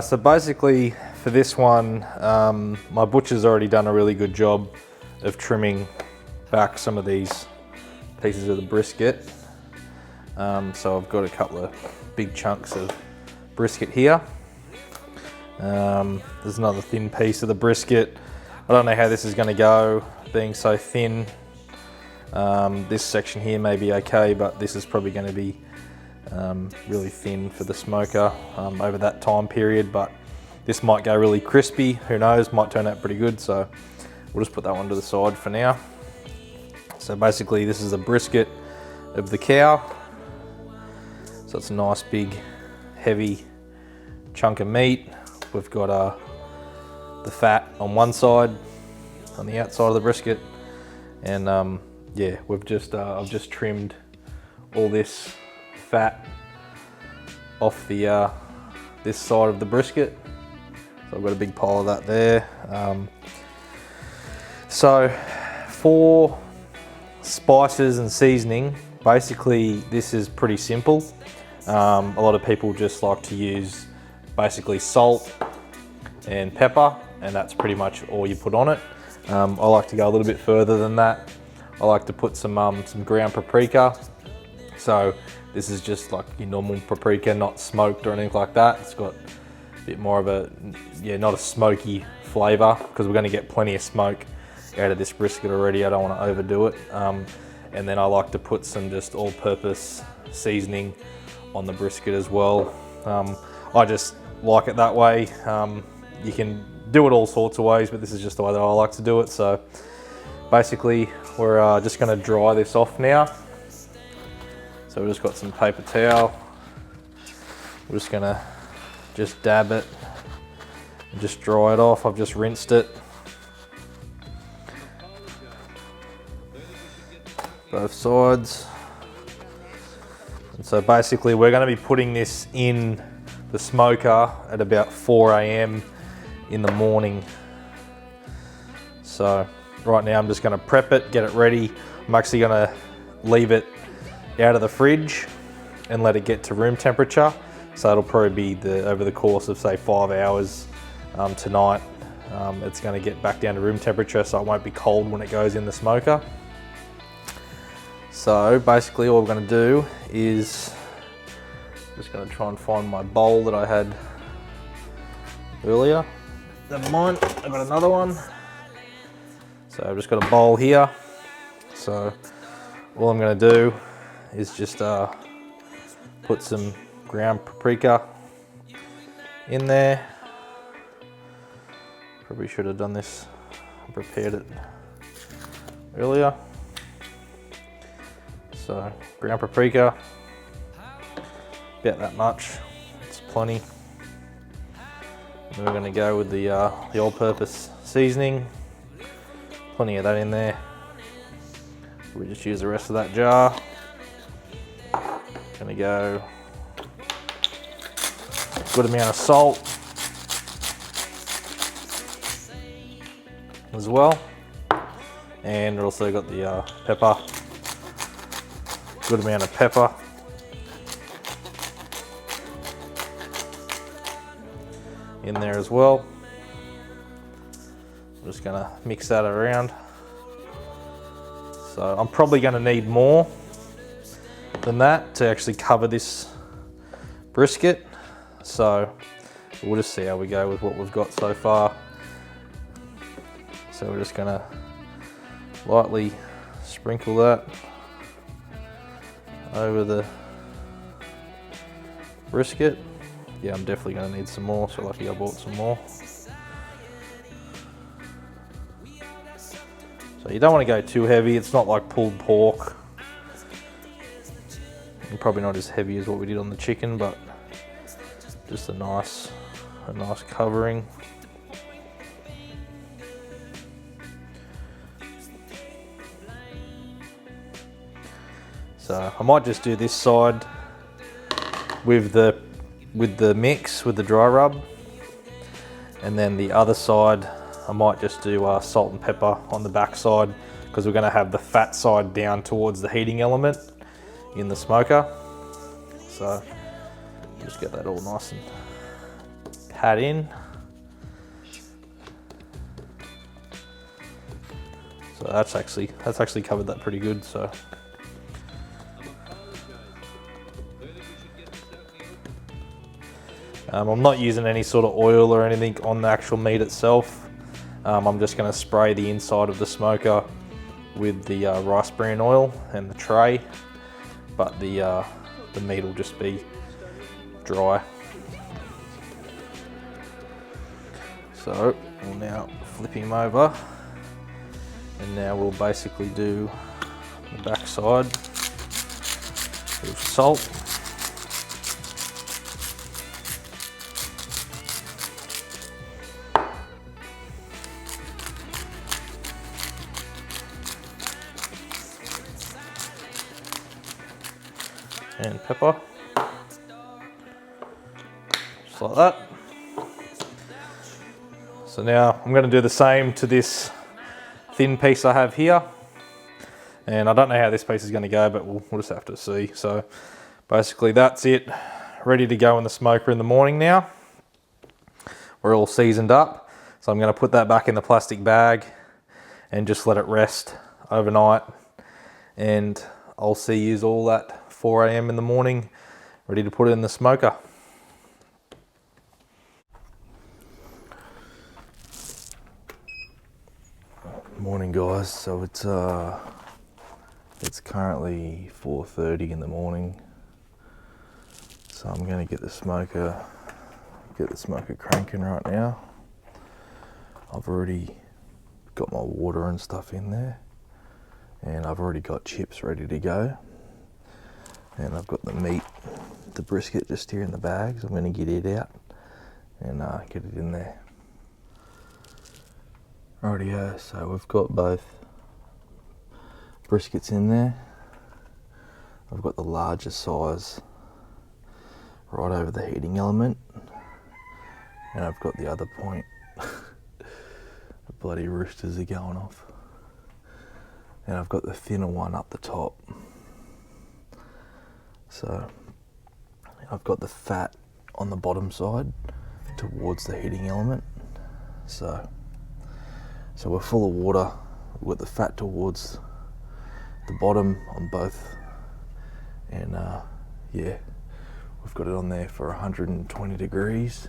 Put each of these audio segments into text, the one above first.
So basically for this one, my butcher's already done a really good job of trimming back some of these pieces of the brisket. So I've got a couple of big chunks of brisket here. There's another thin piece of the brisket. I don't know how this is going to go, being so thin. This section here may be okay, but this is probably going to be really thin for the smoker over that time period, but this might go really crispy, who knows, might turn out pretty good, so we'll just put that one to the side for now. So basically this is a brisket of the cow, so it's a nice big heavy chunk of meat. We've got the fat on one side, on the outside of the brisket, and yeah, we've just I've just trimmed all this fat off the this side of the brisket, so I've got a big pile of that there. So for spices and seasoning, basically this is pretty simple. A lot of people just like to use basically salt and pepper, and that's pretty much all you put on it. I like to go a little bit further than that. I like to put some ground paprika. So this is just like your normal paprika, not smoked or anything like that. It's got a bit more of a, yeah, not a smoky flavor, because we're going to get plenty of smoke out of this brisket already. I don't want to overdo it. And then I like to put some just all-purpose seasoning on the brisket as well. I just like it that way. You can do it all sorts of ways, but this is just the way that I like to do it. So basically we're just going to dry this off now. So we've just got some paper towel. We're just gonna dab it and just dry it off. I've just rinsed it. Both sides. And so basically we're gonna be putting this in the smoker at about 4 AM in the morning. So right now I'm just gonna prep it, get it ready. I'm actually gonna leave it out of the fridge and let it get to room temperature. So it'll probably be over the course of say 5 hours tonight. It's going to get back down to room temperature, so it won't be cold when it goes in the smoker. So basically all we're going to do is just going to try and find my bowl that I had earlier. Never mind, I've got another one. So I've just got a bowl here. So all I'm going to do is just put some ground paprika in there. Probably should have done this, prepared it earlier. So ground paprika, about that much, it's plenty. And we're going to go with the all-purpose seasoning, plenty of that in there. We just use the rest of that jar. Gonna go good amount of salt as well, and also got the pepper, good amount of pepper, in there as well. I'm just gonna mix that around. So I'm probably gonna need more than that to actually cover this brisket. So we'll just see how we go with what we've got so far. So we're just gonna lightly sprinkle that over the brisket. Yeah, I'm definitely gonna need some more, so lucky I bought some more. So you don't want to go too heavy. It's not like pulled pork. And probably not as heavy as what we did on the chicken, but just a nice covering. So I might just do this side with the mix, with the dry rub, and then the other side I might just do salt and pepper on the back side, because we're going to have the fat side down towards the heating element in the smoker. So just get that all nice and pad in. So that's actually covered that pretty good. So I'm not using any sort of oil or anything on the actual meat itself. I'm just going to spray the inside of the smoker with the rice bran oil and the tray, but the meat will just be dry. So we'll now flip him over, and now we'll basically do the back side with salt. And pepper, just like that. So now I'm going to do the same to this thin piece I have here, and I don't know how this piece is going to go, but we'll just have to see. So basically that's it, ready to go in the smoker in the morning now. We're all seasoned up, so I'm going to put that back in the plastic bag and just let it rest overnight, and I'll see you all at 4 AM in the morning, ready to put it in the smoker. Morning guys, so it's currently 4:30 in the morning, so I'm going to get the smoker cranking right now. I've already got my water and stuff in there, and I've already got chips ready to go. And I've got the meat, the brisket just here in the bags. I'm going to get it out and get it in there. Rightio, so we've got both briskets in there. I've got the largest size right over the heating element, and I've got the other point. The bloody roosters are going off. And I've got the thinner one up the top. So I've got the fat on the bottom side towards the heating element. So we're full of water. We've got the fat towards the bottom on both, and yeah, we've got it on there for 120 degrees,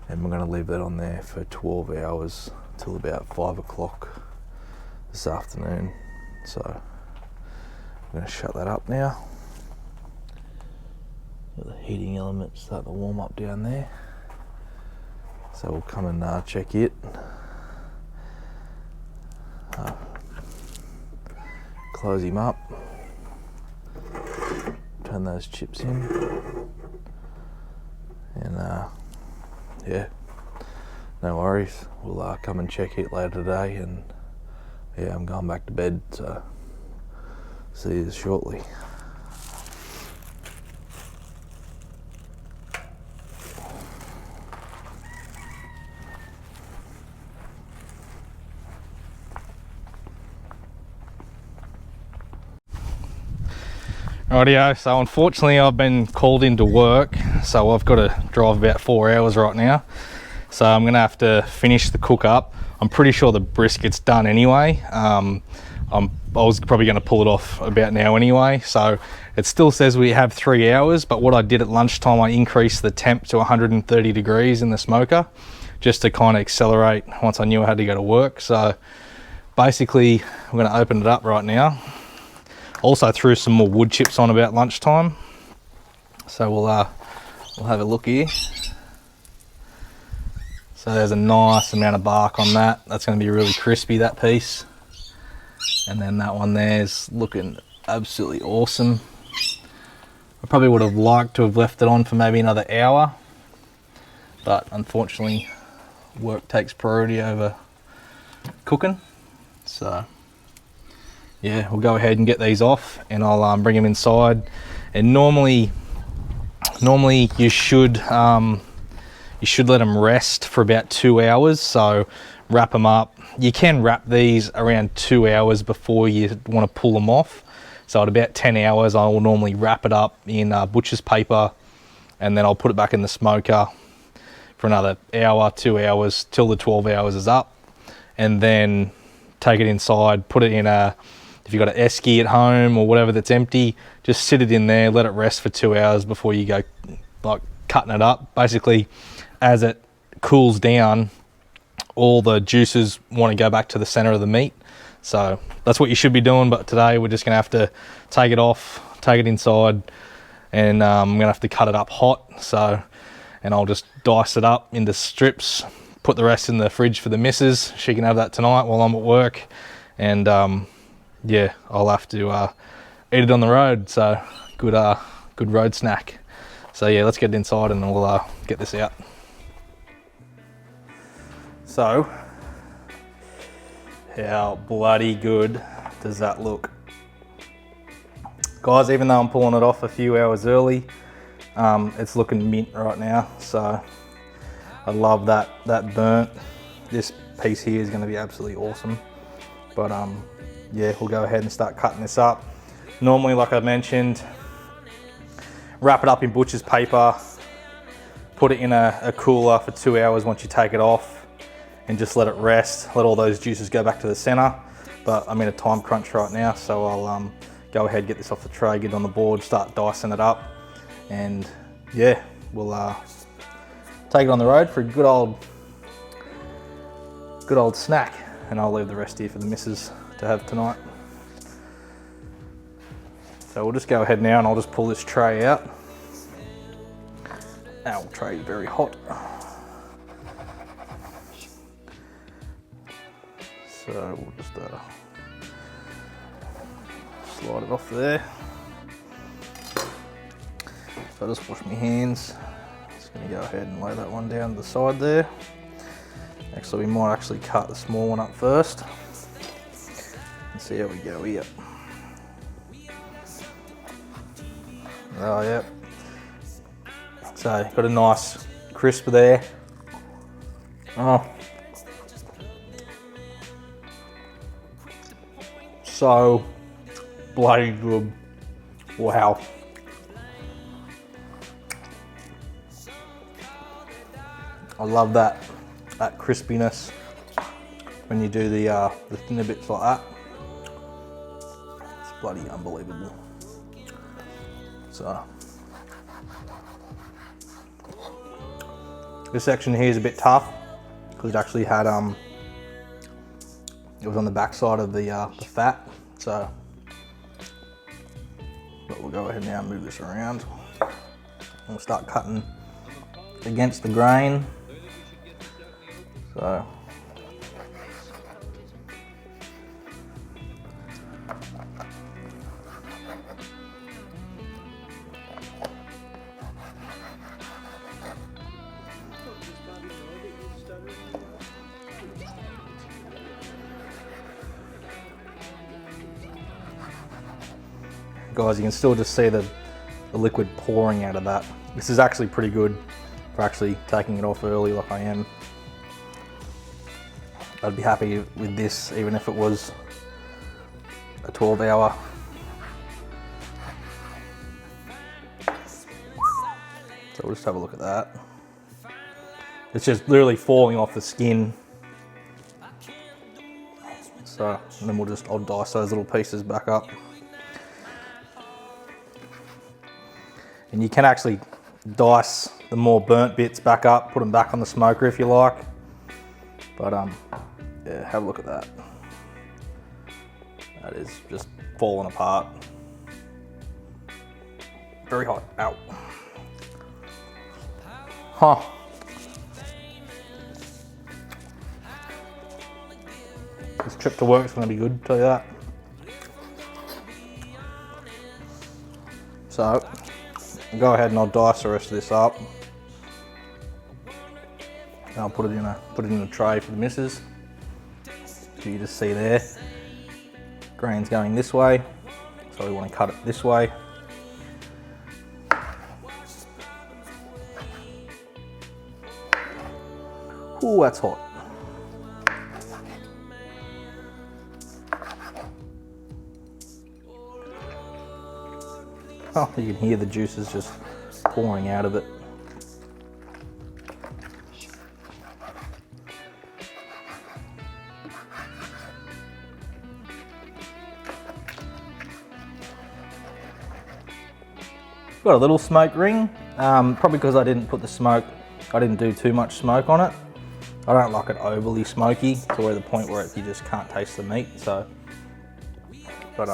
and we're going to leave that on there for 12 hours till about 5 o'clock this afternoon. So I'm going to shut that up now. Got the heating element starting to warm up down there, so we'll come and check it. Close him up, turn those chips in, and yeah, no worries, we'll come and check it later today. And yeah, I'm going back to bed, so see you shortly. Rightio, so unfortunately I've been called into work, so I've got to drive about 4 hours right now. So I'm going to have to finish the cook up. I'm pretty sure the brisket's done anyway. I was probably going to pull it off about now anyway. So it still says we have 3 hours, but what I did at lunchtime, I increased the temp to 130 degrees in the smoker just to kind of accelerate once I knew I had to go to work. So basically I'm going to open it up right now. Also threw some more wood chips on about lunchtime, so we'll have a look here. So there's a nice amount of bark on that. That's going to be really crispy, that piece. And then that one there's looking absolutely awesome. I probably would have liked to have left it on for maybe another hour, but unfortunately work takes priority over cooking. So yeah, we'll go ahead and get these off, and I'll bring them inside. And normally you should let them rest for about 2 hours. So wrap them up. You can wrap these around 2 hours before you want to pull them off. So at about 10 hours, I will normally wrap it up in butcher's paper, and then I'll put it back in the smoker for another hour, 2 hours, till the 12 hours is up. And then take it inside, put it in if you've got an esky at home or whatever that's empty, just sit it in there, let it rest for 2 hours before you go like cutting it up. Basically, as it cools down, all the juices want to go back to the center of the meat. So that's what you should be doing, but today we're just gonna have to take it off, take it inside, and I'm gonna have to cut it up hot. So, and I'll just dice it up into strips, put the rest in the fridge for the missus. She can have that tonight while I'm at work. And yeah, I'll have to eat it on the road. So good road snack. So yeah, let's get it inside and we'll get this out. So, how bloody good does that look? Guys, even though I'm pulling it off a few hours early, it's looking mint right now. So I love that burnt. This piece here is gonna be absolutely awesome. But yeah, we'll go ahead and start cutting this up. Normally, like I mentioned, wrap it up in butcher's paper, put it in a cooler for 2 hours once you take it off, and just let it rest, let all those juices go back to the center. But I'm in a time crunch right now, so I'll go ahead, get this off the tray, get it on the board, start dicing it up, and yeah, we'll take it on the road for a good old snack, and I'll leave the rest here for the missus to have tonight. So we'll just go ahead now and I'll just pull this tray out. Our tray is very hot. So we'll just slide it off there. So I just wash my hands. Just gonna go ahead and lay that one down to the side there. Actually, we might actually cut the small one up first and see how we go here. Oh, yep. So got a nice crisp there. Oh. So bloody good. Wow. I love that crispiness when you do the thinner bits like that. It's bloody unbelievable. So this section here is a bit tough because it actually had it was on the back side of the fat. So, but we'll go ahead now and move this around. And we'll start cutting against the grain. So. Guys, you can still just see the liquid pouring out of that. This is actually pretty good for actually taking it off early like I am. I'd be happy with this even if it was a 12-hour. So we'll just have a look at that. It's just literally falling off the skin. So, and then I'll dice those little pieces back up. And you can actually dice the more burnt bits back up, put them back on the smoker if you like. But yeah, have a look at that. That is just falling apart. Very hot, ow. Huh. This trip to work is gonna be good, tell you that. So, I'll go ahead and I'll dice the rest of this up. And I'll put it in a tray for the missus. So you just see there, grain's going this way, so we want to cut it this way. Ooh, that's hot. Oh, you can hear the juices just pouring out of it. got a little smoke ring, probably because I didn't do too much smoke on it. I don't like it overly smoky to where the point where you just can't taste the meat. So, but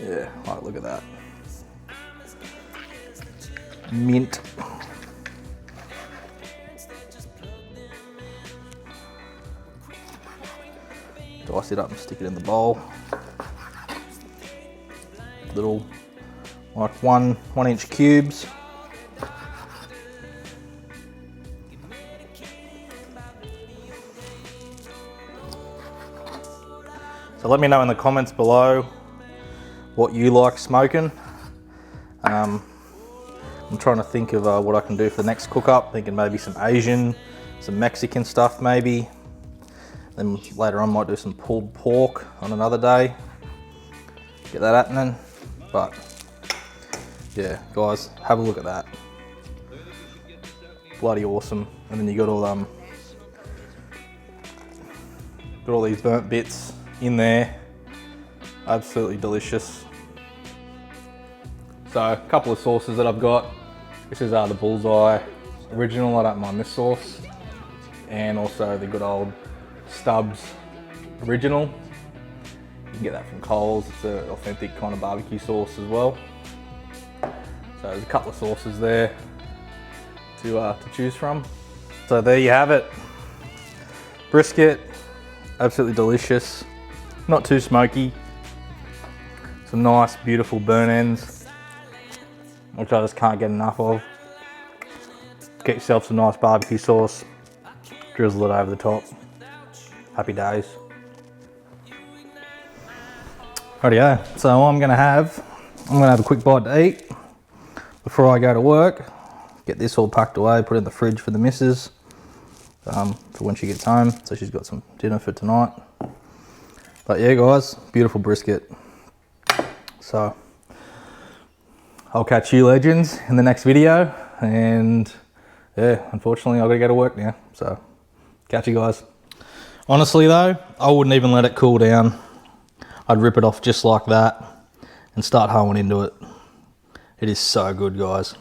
yeah, like look at that, mint. Dice it up and stick it in the bowl. Little, like 1 inch cubes. So let me know in the comments below what you like smoking. I'm trying to think of what I can do for the next cook up. Thinking maybe some Asian, some Mexican stuff maybe. Then later on might do some pulled pork on another day. Get that happening. But yeah, guys, have a look at that. Bloody awesome. And then you got all these burnt bits in there. Absolutely delicious. So a couple of sauces that I've got. This is the Bullseye original. I don't mind this sauce. And also the good old Stubbs original. You can get that from Coles. It's an authentic kind of barbecue sauce as well. So there's a couple of sauces there to choose from. So there you have it. Brisket, absolutely delicious. Not too smoky. Some nice, beautiful burn ends, which I just can't get enough of. Get yourself some nice barbecue sauce, drizzle it over the top. Happy days. Rightio, so I'm gonna have a quick bite to eat before I go to work. Get this all packed away, put it in the fridge for the missus for when she gets home, so she's got some dinner for tonight. But yeah, guys, beautiful brisket. So I'll catch you legends in the next video, and yeah, unfortunately I've got to go to work now, so catch you guys. Honestly though, I wouldn't even let it cool down. I'd rip it off just like that and start hoeing into it. It is so good, guys.